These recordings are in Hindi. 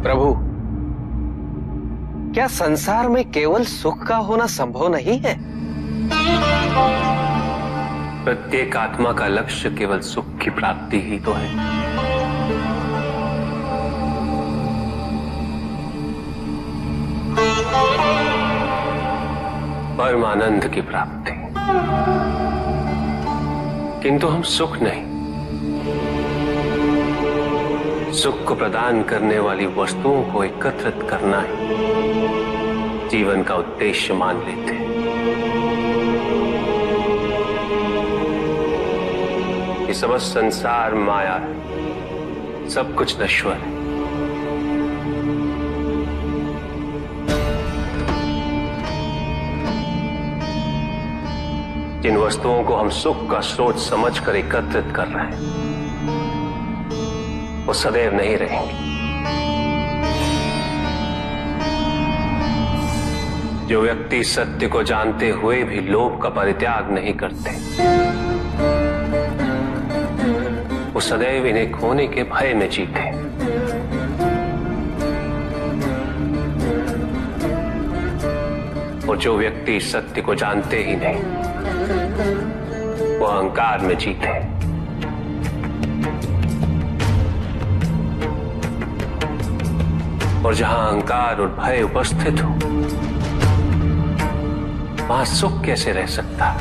प्रभु, क्या संसार में केवल सुख का होना संभव नहीं है? प्रत्येक आत्मा का लक्ष्य केवल सुख की प्राप्ति ही तो है। परमानंद की प्राप्ति। किंतु हम सुख नहीं, सुख को प्रदान करने वाली वस्तुओं को एकत्रित करना ही जीवन का उद्देश्य मान लेते हैं। ये समस्त संसार माया है, सब कुछ नश्वर है। जिन वस्तुओं को हम सुख का स्रोत समझकर एकत्रित कर रहे हैं वो सदैव नहीं रहेंगे। जो व्यक्ति सत्य को जानते हुए भी लोभ का परित्याग नहीं करते, वो सदैव इन्हें खोने के भय में जीते। और जो व्यक्ति सत्य को जानते ही नहीं, वो अहंकार में जीते। और जहां अहंकार और भय उपस्थित हो, वहां सुख कैसे रह सकता?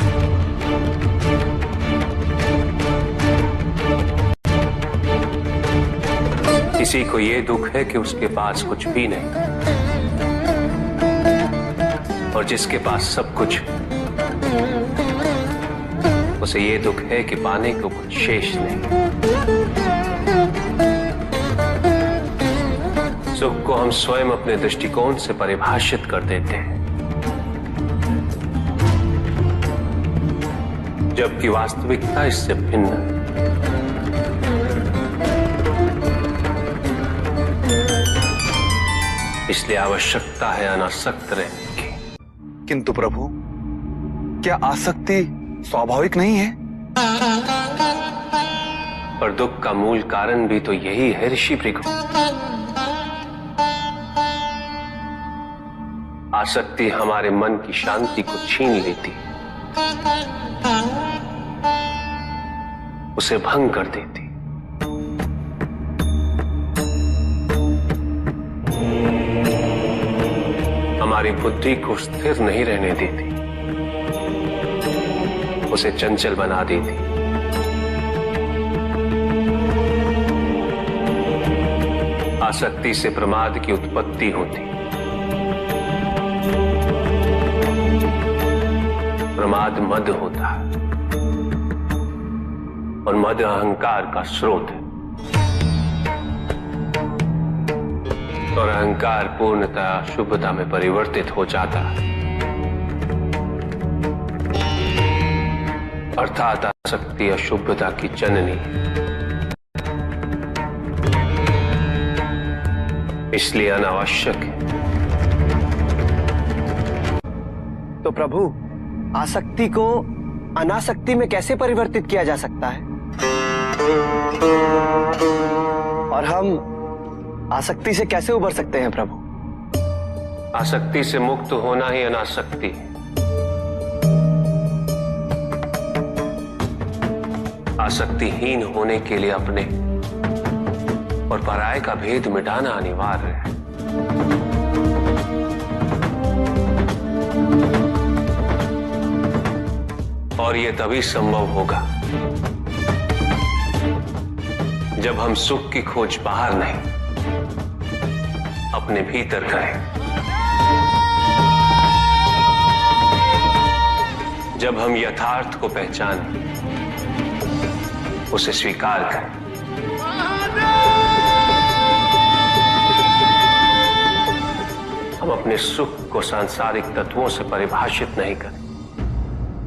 किसी को यह दुख है कि उसके पास कुछ भी नहीं, और जिसके पास सब कुछ, उसे ये दुख है कि पाने को कुछ शेष नहीं। सुख को हम स्वयं अपने दृष्टिकोण से परिभाषित कर देते हैं, जबकि वास्तविकता इससे भिन्न है। इसलिए आवश्यकता है अनासक्त रहने की। किंतु प्रभु, क्या आसक्ति स्वाभाविक नहीं है? पर दुख का मूल कारण भी तो यही है ऋषि भृगु। आसक्ति हमारे मन की शांति को छीन लेती, उसे भंग कर देती। हमारी बुद्धि को स्थिर नहीं रहने देती, उसे चंचल बना देती। आसक्ति से प्रमाद की उत्पत्ति होती। प्रमाद मद होता है, और मद अहंकार का स्रोत है। और अहंकार पूर्णतः अशुभता में परिवर्तित हो जाता है, अर्थात आसक्ति अशुभता की जननी। इसलिए अनावश्यक है। तो प्रभु, आसक्ति को अनासक्ति में कैसे परिवर्तित किया जा सकता है? और हम आसक्ति से कैसे उबर सकते हैं प्रभु? आसक्ति से मुक्त होना ही अनासक्ति है। आसक्तिहीन होने के लिए अपने और पराये का भेद मिटाना अनिवार्य है। और यह तभी संभव होगा जब हम सुख की खोज बाहर नहीं, अपने भीतर करें। जब हम यथार्थ को पहचानें, उसे स्वीकार करें। हम अपने सुख को सांसारिक तत्वों से परिभाषित नहीं करें।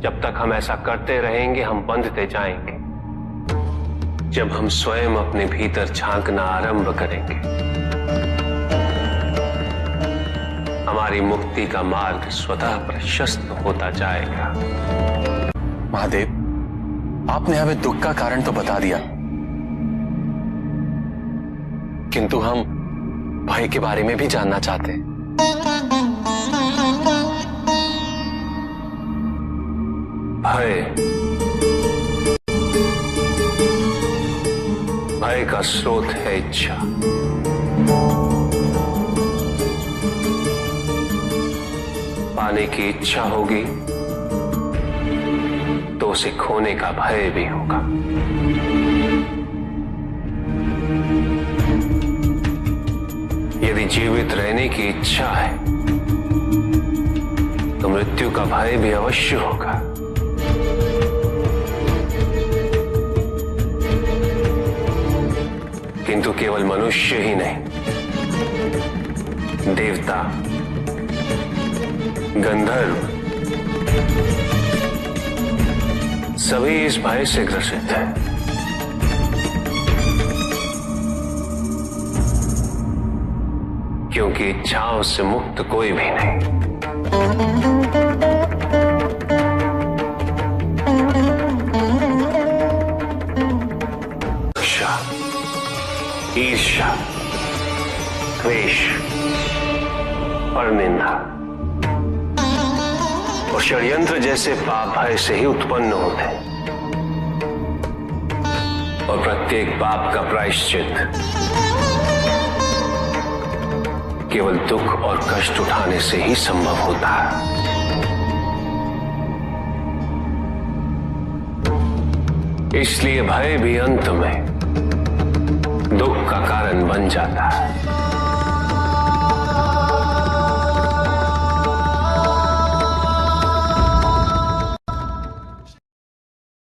जब तक हम ऐसा करते रहेंगे, हम बंधते जाएंगे। जब हम स्वयं अपने भीतर झांकना आरंभ करेंगे, हमारी मुक्ति का मार्ग स्वतः प्रशस्त होता जाएगा। महादेव, आपने हमें दुख का कारण तो बता दिया, किंतु हम भाई के बारे में भी जानना चाहते हैं। भय का स्रोत है इच्छा। पाने की इच्छा होगी तो उसे खोने का भय भी होगा। यदि जीवित रहने की इच्छा है तो मृत्यु का भय भी अवश्य होगा। किंतु केवल मनुष्य ही नहीं, देवता, गंधर्व सभी इस भय से ग्रसित हैं। क्योंकि इच्छाओं से मुक्त कोई भी नहीं। ईर्ष्या, द्वेष और निंदा और षड्यंत्र जैसे पाप भय से ही उत्पन्न होते हैं। और प्रत्येक पाप का प्रायश्चित केवल दुख और कष्ट उठाने से ही संभव होता है। इसलिए भय भी अंत में दुख का कारण बन जाता है।